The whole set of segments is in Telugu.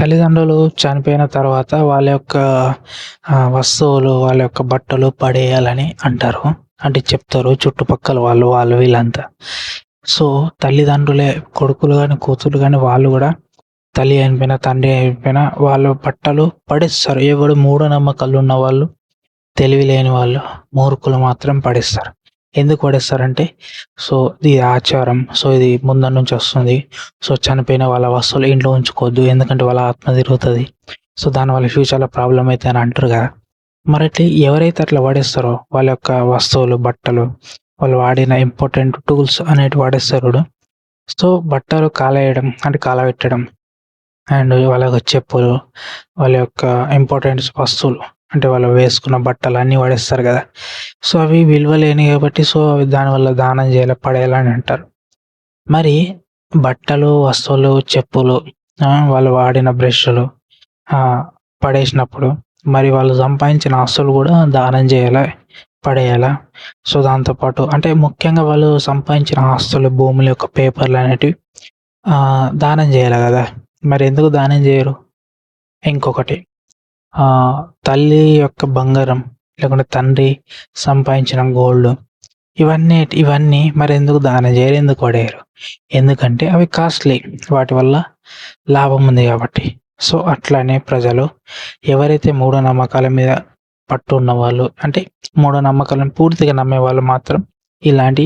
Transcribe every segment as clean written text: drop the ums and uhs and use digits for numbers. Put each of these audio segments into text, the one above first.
తల్లిదండ్రులు చనిపోయిన తర్వాత వాళ్ళ యొక్క వస్తువులు, వాళ్ళ యొక్క బట్టలు పడేయాలని అంటారు. అంటే చెప్తారు చుట్టుపక్కల వాళ్ళు వీళ్ళంతా. సో, తల్లిదండ్రులే కొడుకులు గాని, కూతుర్లు గాని వాళ్ళు గూడా తల్లి చనిపోయినా, తండ్రి చనిపోయినా వాళ్ళ బట్టలు పడేస్తారు. ఎవడు మూఢనమ్మకాలున్న వాళ్ళు, తెలివి లేని వాళ్ళు, మూర్ఖులు మాత్రం పడేస్తారు. ఎందుకు పడేస్తారంటే, సో, ఇది ఆచారం. సో, ఇది ముందర నుంచి వస్తుంది. సో, చనిపోయిన వాళ్ళ వస్తువులు ఇంట్లో ఉంచుకోవద్దు. ఎందుకంటే వాళ్ళ ఆత్మ తిరుగుతది. సో, దానివల్ల ఫ్యూచర్‌లో ప్రాబ్లమ్ అయితదని అంటారు గదా! మరట్లా ఎవరైతే అట్లా పడేస్తారో వాళ్ళ యొక్క వస్తువులు, బట్టలు, వాళ్ళు వాడిన ఇంపార్టెంట్ టూల్స్ అనేటివి పడేస్తారు చూడు. సో, బట్టలు కాలేయడం అంటే కాలబెట్టడం అండ్ వాళ్ళ యొక్క చెప్పులు, వాళ్ళ యొక్క ఇంపార్టెంట్ వస్తువులు అంటే వాళ్ళు వేసుకున్న బట్టలు అన్నీ పడేస్తారు గదా! సో, అవి విలువ లేనివి కాబట్టి సో, అవి దానివల్ల దానం చేయాలి, పడేయాలని అంటారు. మరి బట్టలు, వస్తువులు, చెప్పులు వాళ్ళు వాడిన బ్రష్‌లు పడేసినప్పుడు మరి వాళ్ళు సంపాదించిన ఆస్తులు గూడా దానం జేయాలా? పడేయాలా? సో, దాంతో పాటు అంటే ముఖ్యంగా వాళ్ళు సంపాదించిన ఆస్తులు, భూముల యొక్క పేపర్‌లనేటివి దానం జేయాలి గదా! మరెందుకు దానం జేయరు? ఇంకొకటి తల్లి యొక్క బంగారం లేకుంటే తండ్రి సంపాదించిన గోల్డ్ ఇవన్నీ మరెందుకు దానం జేయరు? ఎందుకు పడేయరు? ఎందుకంటే అవి కాస్ట్‌లీ. వాటి వల్ల లాభం ఉంది గాబట్టి. సో, అట్లనే ప్రజలు ఎవరైతే మూఢనమ్మకాల మీద పట్టు ఉన్నవాళ్ళు అంటే మూఢనమ్మకాలను పూర్తిగా నమ్మేవాళ్ళు మాత్రం ఇలాంటి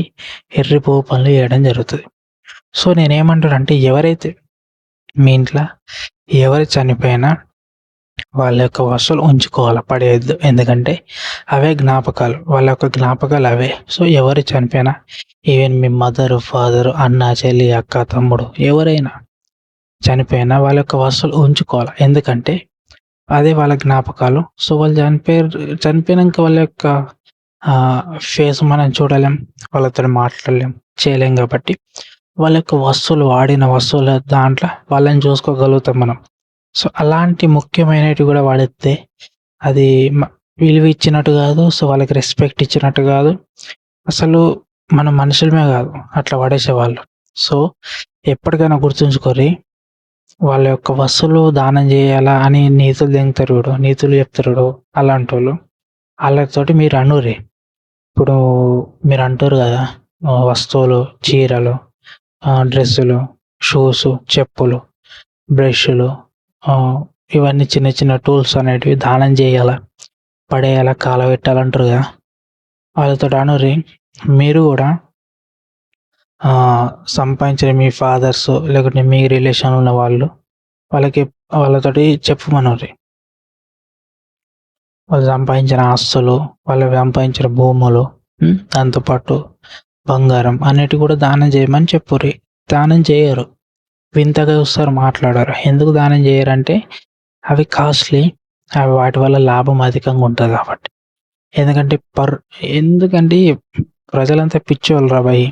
ఎర్రిపువ్వు పనులు చేయడం జరుగుతది. సో, నేనేమంటానంటే ఎవరైతే మీ ఇంట్ల ఎవరు చనిపోయినా వాళ్ళ యొక్క వస్తువులు ఉంచుకోవాలి, పడేయొద్దు. ఎందుకంటే అవే జ్ఞాపకాలు. వాళ్ళ యొక్క జ్ఞాపకాలు అవే. సో, ఎవరు చనిపోయినా ఈవెన్ మీ మదరు, ఫాదరు, అన్న, చెల్లి, అక్క, తమ్ముడు ఎవరైనా చనిపోయినా వాళ్ళ యొక్క వస్తువులు ఉంచుకోవాలి. ఎందుకంటే అదే వాళ్ళ జ్ఞాపకాలు. సో, వాళ్ళు చనిపోయినంక వాళ్ళ యొక్క ఫేస్ మనం చూడలేం. వాళ్ళతోని మాట్లాడలేం, చేయలేం కాబట్టి వాళ్ళ యొక్క వస్తువులు, వాడిన వస్తువుల దాంట్లో వాళ్ళని చూసుకోగలుగుతాం మనం. సో, అలాంటి ముఖ్యమైనటివి గూడా వాడేస్తే అది విలువ ఇచ్చినట్టు గాదు. సో, వాళ్ళకి రెస్పెక్ట్ ఇచ్చినట్టు గాదు. అసలు మనం మనుషులమే గాదు అట్లా పడేసేవాళ్ళు. సో, ఎప్పటికైనా గుర్తుంచుకోర్రి. వాళ్ళ యొక్క వస్తువులు దానం జేయాలా అని నీతులు దెంగుతారు చూడు, నీతులు చెప్తారు చూడు అలాంటోళ్ళు. ఆళ్ళతోటి మీరు అనుర్రి. ఇప్పుడు మీరు అంటుర్రు గదా! వస్తువులు, చీరలు, డ్రెస్సులు, షూసు, చెప్పులు, బ్రష్‌లు ఇవన్నీ చిన్న చిన్న టూల్స్ అనేటివి దానం జేయాలా, పడేయాలా, కాలబెట్టాలంటారు గదా! వాళ్ళతోటి అనుర్రి. మీరు గూడా సంపాదించిన మీ ఫాదర్స్ లేకుంటే మీ రిలేషన్‌లో ఉన్న వాళ్ళతోటి చెప్పమనుర్రి. వాళ్ళు సంపాదించిన ఆస్తులు, వాళ్ళు సంపాదించిన భూములు, దాంతో పాటు బంగారం అన్నిటివి కూడా దానం చేయమని చెప్పుర్రి. దానం చేయరు. వింతగా చూస్తారు, మాట్లాడరు. ఎందుకు దానం చేయరంటే అవి కాస్ట్‌లీ. అవి వాటి వల్ల లాభం అధికంగా ఉంటది కాబట్టి. ఎందుకంటే ప్రజలంతా పిచ్చోళ్ళురా భయ్!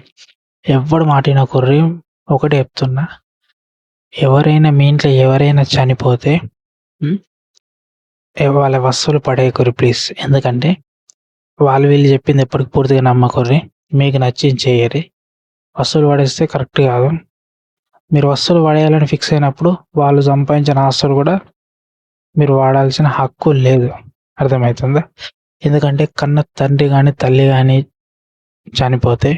ఎవ్వడి మాట ఇనకుర్రి. ఒకటే చెప్తున్నా. ఎవరైనా మీ ఇంట్లో ఎవరైనా చనిపోతే వాళ్ళ వస్తువులు పడేయకుర్రి ప్లీజ్. ఎందుకంటే వీళ్ళు చెప్పింది ఎప్పటికి పూర్తిగా నమ్మకుర్రి. మీకు నచ్చింది చెయ్యర్రి. వస్తువులు పడేస్తే కరెక్ట్ కాదు. మీరు వస్తువులు పడేయాలని ఫిక్స్ అయినప్పుడు వాళ్ళు సంపాదించిన ఆస్తులు కూడా మీరు వాడాల్సిన హక్కు లేదు. అర్థమవుతుందా? ఎందుకంటే కన్న తండ్రి గాని, తల్లి గాని చనిపోతే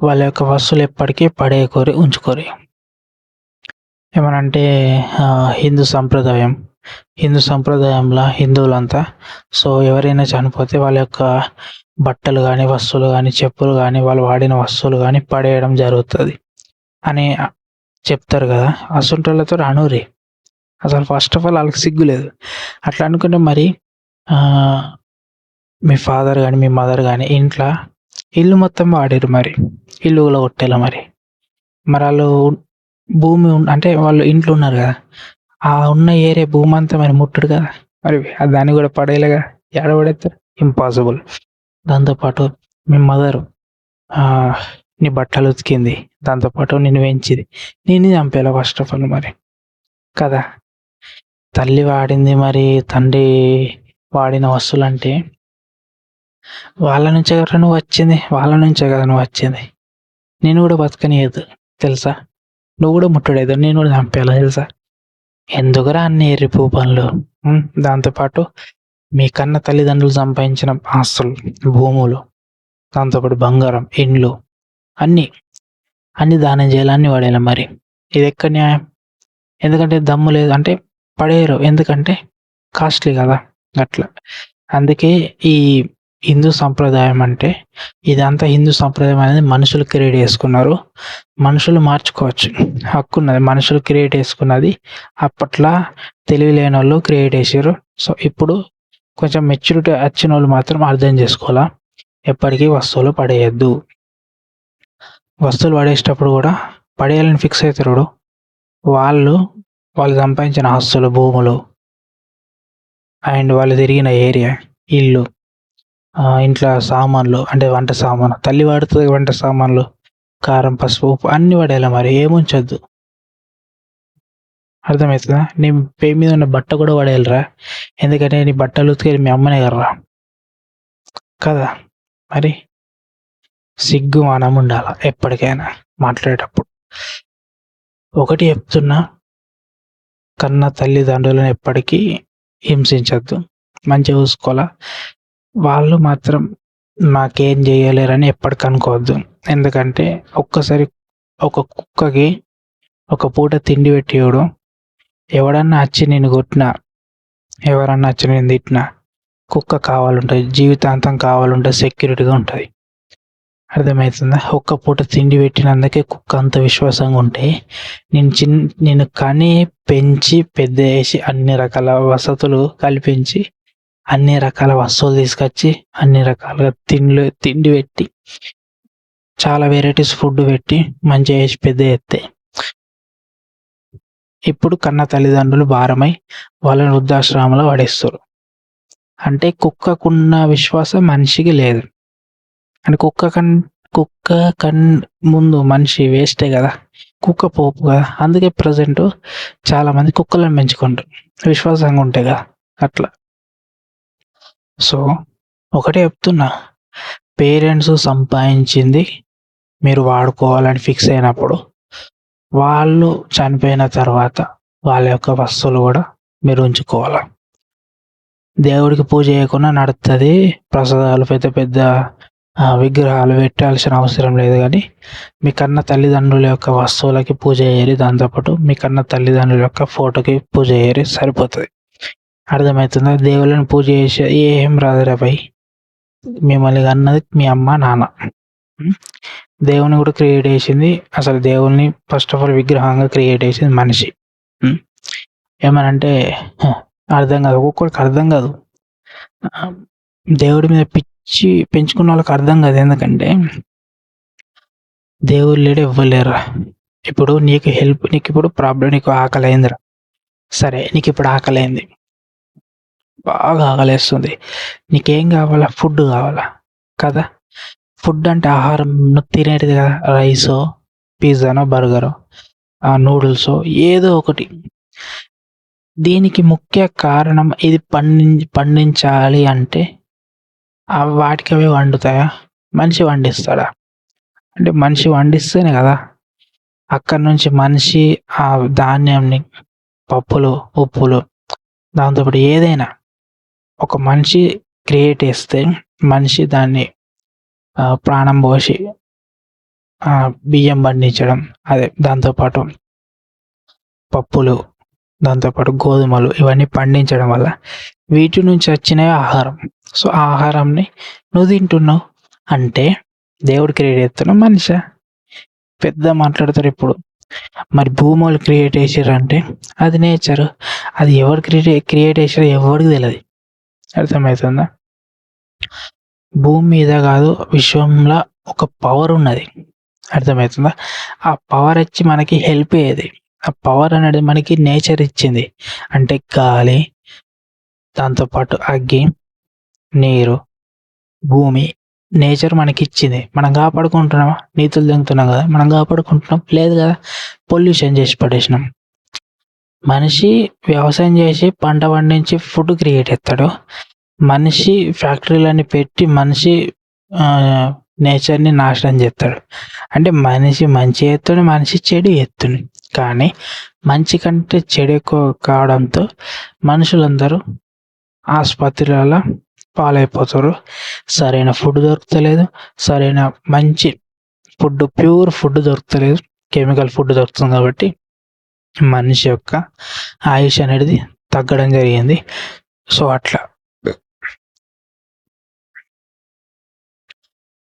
వాళ్ళ యొక్క వస్తువులు ఎప్పటికీ పడేయకుర్రి, ఉంచుకోర్రి. ఏమనంటే హిందూ సంప్రదాయంలో హిందువులంతా సో, ఎవరైనా చనిపోతే వాళ్ళ యొక్క బట్టలు గాని, వస్తువులు గాని, చెప్పులు గాని, వాళ్ళు వాడిన వస్తువులు గాని పడేయడం జరుగుతది అని చెప్తారు గదా! అసంటోళ్ళతోటి అనుర్రి. అసలు ఫస్ట్ ఆఫ్ ఆల్ ఆళ్ళకి సిగ్గు లేదు. అట్లా అనుకుంటే మరి మీ ఫాదర్ గాని, మీ మదర్ గాని ఇంట్ల ఇల్లు మొత్తం వాడిర్రు మరి. ఇల్లు కూలగొట్టిల్లా మరి. మరాళ్ళు భూమి అంటే వాళ్ళు ఇంట్లో ఉన్నారు గదా! ఉన్న ఏరియా భూమంతా మరి ముట్టుడు కదా! మరి దాన్ని గూడా పడేయలేగా. ఏడ పడేత్తారు? ఇంపాసిబుల్. దాంతో పాటు మీ మదరు నీ బట్టలు ఉతికింది. దాంతో పాటు నిన్ను పెంచింది. నిన్ను చంపేయాల ఫస్ట్ ఆఫ్ ఆల్ మరి. కదా! తల్లి వాడింది మరి తండ్రి వాడిన వస్తువులంటే వాళ్ళ నుంచే గదరా నువ్వొచ్చింది. వాళ్ళ నుంచే గదా నువ్వొచ్చింది. నిన్ను గూడా బతకనియద్దు తెలుసా? నువ్వు గూడా ముట్టడియద్దు. నిన్ను గూడా చంపేయాల తెలుసా? ఎందుకురా అన్ని ఎర్రిపు పనులు. దాంతోపాటు మీ కన్న తల్లిదండ్రులు సంపాదించిన ఆస్తులు, భూములు, దాంతోపాటు బంగారం, ఇండ్లు అన్ని దానం చేయాలి, అన్ని పడేయాలి. మరి ఇది ఎక్కడ న్యాయం? ఎందుకంటే దమ్ము లేదు అంటే పడేయరు, ఎందుకంటే కాస్ట్లీ కదా అట్లా. అందుకే ఈ హిందూ సంప్రదాయం అంటే ఇదంతా హిందూ సంప్రదాయం అనేది మనుషులు క్రియేట్ చేసుకున్నారు. మనుషులు మార్చుకోవచ్చు, హక్కు ఉన్నది. మనుషులు క్రియేట్ చేసుకున్నది అప్పట్లో తెలివి లేని వాళ్ళు క్రియేట్ చేసారు. సో ఇప్పుడు కొంచెం మెచ్యూరిటీ వచ్చిన వాళ్ళు మాత్రం అర్థం చేసుకోవాలా, ఎప్పటికీ వస్తువులు పడేయద్దు. వస్తువులు పడేసేటప్పుడు కూడా పడేయాలని ఫిక్స్ అవుతారు వాళ్ళు సంపాదించిన ఆస్తులు, భూములు అండ్ వాళ్ళు తిరిగిన ఏరియా, ఇల్లు, ఇంట్లో సామాన్లు అంటే వంట సామాను, తల్లి వాడుతుంది వంట సామాన్లు, కారం, పసుపు, ఉప్పు అన్ని పడేయాలి. మరి ఏముంచొద్దు. అర్థమవుతుందా? నీ పే మీద ఉన్న బట్ట కూడా పడేయాలిరా, ఎందుకంటే నీ బట్టలు ఉతికేది మీ అమ్మనే కదరా కదా. మరి సిగ్గు మానం ఉండాల ఎప్పటికైనా మాట్లాడేటప్పుడు. ఒకటి చెప్తున్నా, కన్న తల్లిదండ్రులను ఎప్పటికీ హింసించద్దు, మంచిగా చూసుకోవాలా. వాళ్ళు మాత్రం నాకేం చేయలేరని ఎప్పటికి అనుకోవద్దు. ఎందుకంటే ఒక్కసారి ఒక కుక్కకి ఒక పూట తిండి పెట్టియోడు, ఎవడన్నా వచ్చి నేను కొట్టినా, ఎవరన్నా వచ్చి నేను తిట్టినా కుక్క కావాలంటుంది, జీవితాంతం కావాలంటే సెక్యూరిటీగా ఉంటుంది. అర్థమవుతుందా? ఒక్క పూట తిండి పెట్టినందుకే కుక్క అంత విశ్వాసంగా ఉంటే నేను కని పెంచి పెద్ద చేసి అన్ని రకాల వసతులు కల్పించి అన్ని రకాల వస్తువులు తీసుకొచ్చి అన్ని రకాలుగా తిండి పెట్టి చాలా వెరైటీస్ ఫుడ్ పెట్టి మంచిగా చేసి పెద్ద ఎత్తే ఇప్పుడు కన్న తల్లిదండ్రులు భారమై వాళ్ళని వృద్ధాశ్రమంలో పడేస్తారు. అంటే కుక్కకున్న విశ్వాసం మనిషికి లేదు. అంటే కుక్క ముందు మనిషి వేస్టే కదా, కుక్క పోపు కదా. అందుకే ప్రజెంట్ చాలా మంది కుక్కలను పెంచుకుంటారు, విశ్వాసంగా ఉంటాయి కదా అట్లా. సో ఒకటే చెప్తున్నా, పేరెంట్స్ సంపాదించింది మీరు వాడుకోవాలని ఫిక్స్ అయినప్పుడు వాళ్ళు చనిపోయిన తర్వాత వాళ్ళ యొక్క వస్తువులు కూడా మీరు ఉంచుకోవాలి. దేవుడికి పూజ చేయకుండా నడుస్తుంది, ప్రసాదాలు పెద్ద పెద్ద విగ్రహాలు పెట్టాల్సిన అవసరం లేదు. కానీ మీ కన్న తల్లిదండ్రుల యొక్క వస్తువులకి పూజ చేయరు, దాంతోపాటు మీ కన్న తల్లిదండ్రుల యొక్క ఫోటోకి పూజ చేయరు, సరిపోతుంది. అర్థమవుతుందా? దేవుళ్ళని పూజ చేసే ఏం రాదురా భయ్, మిమ్మల్ని అన్నది మీ అమ్మ నాన్న. దేవుని కూడా క్రియేట్ చేసింది, అసలు దేవుల్ని ఫస్ట్ ఆఫ్ ఆల్ విగ్రహంగా క్రియేట్ చేసింది మనిషి. ఏమనంటే అర్థం కాదు, ఒక్కొక్కరికి అర్థం కాదు. దేవుడి మీద పిచ్చి పెంచుకున్న వాళ్ళకి అర్థం కాదు. ఎందుకంటే దేవుడు లేడు, ఇవ్వలేరు. ఇప్పుడు నీకు ఇప్పుడు ప్రాబ్లం, నీకు ఆకలి అయిందిరా, సరే నీకు ఇప్పుడు ఆకలి అయింది, బాగా ఆకలేస్తుంది, నీకేం కావాలా? ఫుడ్ కావాలా కదా. ఫుడ్ అంటే ఆహారం తినేటిది కదా, రైసో, పిజ్జానో, బర్గరో, నూడిల్సో ఏదో ఒకటి. దీనికి ముఖ్య కారణం ఇది పండించాలి అంటే వాటికి అవి వండుతాయా? మనిషి వండిస్తాడా? అంటే మనిషి వండిస్తేనే కదా అక్కడి నుంచి మనిషి ఆ ధాన్యంని, పప్పులు, ఉప్పులు, దాంతోపాటు ఏదైనా ఒక మనిషి క్రియేట్ చేస్తే మనిషి దాన్ని ప్రాణం పోసి బియ్యం పండించడం, అదే దాంతోపాటు పప్పులు, దాంతోపాటు గోధుమలు, ఇవన్నీ పండించడం వల్ల వీటి నుంచి వచ్చిన ఆహారం. సో ఆ ఆహారంని నువ్వు తింటున్నావు అంటే దేవుడు క్రియేట్ చేస్తున్నావు, మనిషి పెద్ద మాట్లాడతారు ఇప్పుడు. మరి భూములు క్రియేట్ చేసారంటే అది నేచర్, అది ఎవరు క్రియేట్ చేసారో ఎవరికి తెలియదు. అర్థమవుతుందా? భూమి మీద కాదు, విశ్వంలో ఒక పవర్ ఉన్నది. అర్థమవుతుందా? ఆ పవర్ వచ్చి మనకి హెల్ప్ అయ్యేది. ఆ పవర్ అనేది మనకి నేచర్ ఇచ్చింది. అంటే గాలి, దాంతోపాటు అగ్గి, నీరు, భూమి, నేచర్ మనకి ఇచ్చింది. మనం కాపాడుకుంటున్నామా? నీతులు తెంగుతున్నాం కదా, మనం కాపాడుకుంటున్నాం? లేదు కదా, పొల్యూషన్ చేసి పడేసినాం. మనిషి వ్యవసాయం చేసి పంట పండించి ఫుడ్ క్రియేట్ చేస్తాడు, మనిషి ఫ్యాక్టరీలన్నీ పెట్టి మనిషి నేచర్ని నాశనం చేస్తాడు. అంటే మనిషి మంచి చేస్తాడు, మనిషి చెడు చేస్తుంది. కానీ మంచి కంటే చెడు ఎక్కువ కావడంతో మనుషులందరూ ఆసుపత్రులలో పాలైపోతారు. సరైన ఫుడ్ దొరుకుతలేదు. సరైన మంచి ఫుడ్, ప్యూర్ ఫుడ్ దొరుకుతలేదు. కెమికల్ ఫుడ్ దొరుకుతుంది కాబట్టి మనిషి యొక్క ఆయుష్ అనేది తగ్గడం జరిగింది. సో అట్లా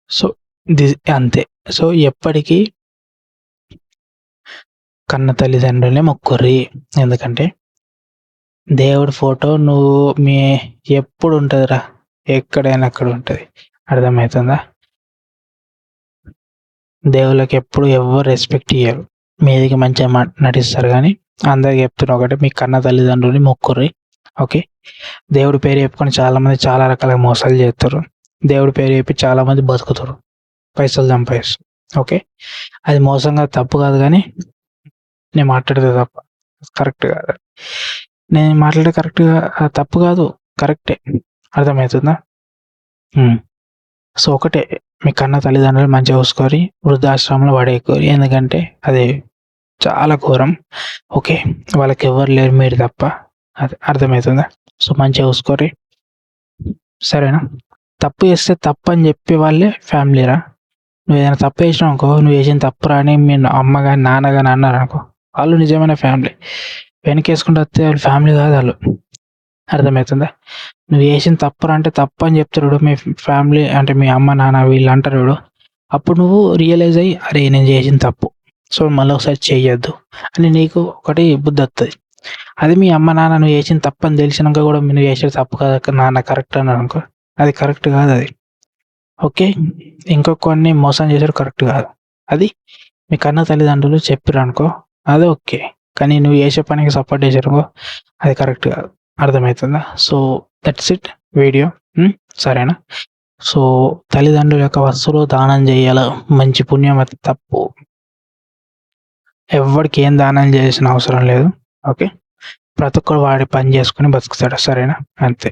సో అంతే. సో ఎప్పటికీ కన్న తల్లిదండ్రులనే మొక్కుర్రి. ఎందుకంటే దేవుడి ఫోటో ఎప్పుడు ఉంటుందిరా, ఎక్కడైనా అక్కడ ఉంటుంది. అర్థమవుతుందా? దేవుళ్ళకి ఎప్పుడు ఎవరు రెస్పెక్ట్ ఇయ్యరు. మీదికి మంచిగా నటిస్తారు కానీ అందరికి చెప్తున్నా ఒకటే, మీ కన్న తల్లిదండ్రులని మొక్కుర్రి. ఓకే. దేవుడి పేరు చెప్పుకొని చాలామంది చాలా రకాల మోసాలు చేస్తారు. దేవుడి పేరు చెప్పి చాలామంది బతుకుతారు, పైసలు సంపాదిస్తారు. ఓకే. అది మోసంగా తప్పు కాదు, కానీ నేను మాట్లాడితే తప్ప కరెక్ట్ కాదు. నేను మాట్లాడే కరెక్ట్గా తప్పు కాదు, కరెక్టే. అర్థమవుతుందా? సో ఒకటే, మీ కన్న తల్లిదండ్రులు మంచిగా చూసుకొని వృద్ధాశ్రమంలో పడేయకూరి. ఎందుకంటే అది చాలా ఘోరం. ఓకే. వాళ్ళకి ఎవరు లేరు, మీరు తప్ప. అది అర్థమవుతుందా? సో మంచిగా చూసుకోరి, సరేనా? తప్పు చేస్తే తప్పు అని చెప్పే వాళ్ళే ఫ్యామిలీరా. నువ్వు ఏదైనా తప్పు చేసినావు అనుకో, నువ్వు చేసిన తప్పురా అని మీ అమ్మ కానీ నాన్న కానీ అన్నారు అనుకో, వాళ్ళు నిజమైన ఫ్యామిలీ. వెనకేసుకుంటూ వస్తే వాళ్ళు ఫ్యామిలీ కాదు వాళ్ళు. అర్థమవుతుందా? నువ్వు చేసిన తప్పురా అంటే తప్పు అని చెప్తారు మీ ఫ్యామిలీ, అంటే మీ అమ్మ నాన్న వీళ్ళు అంటారు. అప్పుడు నువ్వు రియలైజ్ అయ్యి, అరే నేను చేసిన తప్పు, సో మళ్ళీ ఒకసారి చేయొద్దు అని నీకు ఒకటి బుద్ధి వస్తుంది. అది మీ అమ్మ నాన్న నువ్వు చేసిన తప్పు అని తెలిసినాక కూడా నువ్వు చేసేది తప్పు కాదు నాన్న కరెక్ట్ అన్నాడు అనుకో, అది కరెక్ట్ కాదు అది. ఓకే. ఇంకొకరిని మోసం చేసాడు కరెక్ట్ కాదు. అది మీ కన్న తల్లిదండ్రులు చెప్పారు అనుకో, అది ఓకే. కానీ నువ్వు చేసే పనికి సపోర్ట్ చేసారు అనుకో, అది కరెక్ట్ కాదు. అర్థమవుతుందా? So that's it video. సరేనా? సో తల్లిదండ్రుల యొక్క వస్తువులు దానం చేయాలి, మంచి పుణ్యం. అది తప్పు. ఎవరికి ఏం దానం చేయాల్సిన అవసరం లేదు. ఓకే. ప్రతి ఒక్కరు వాడి పని చేసుకుని బతుకుతాడు. సరేనా? అంతే.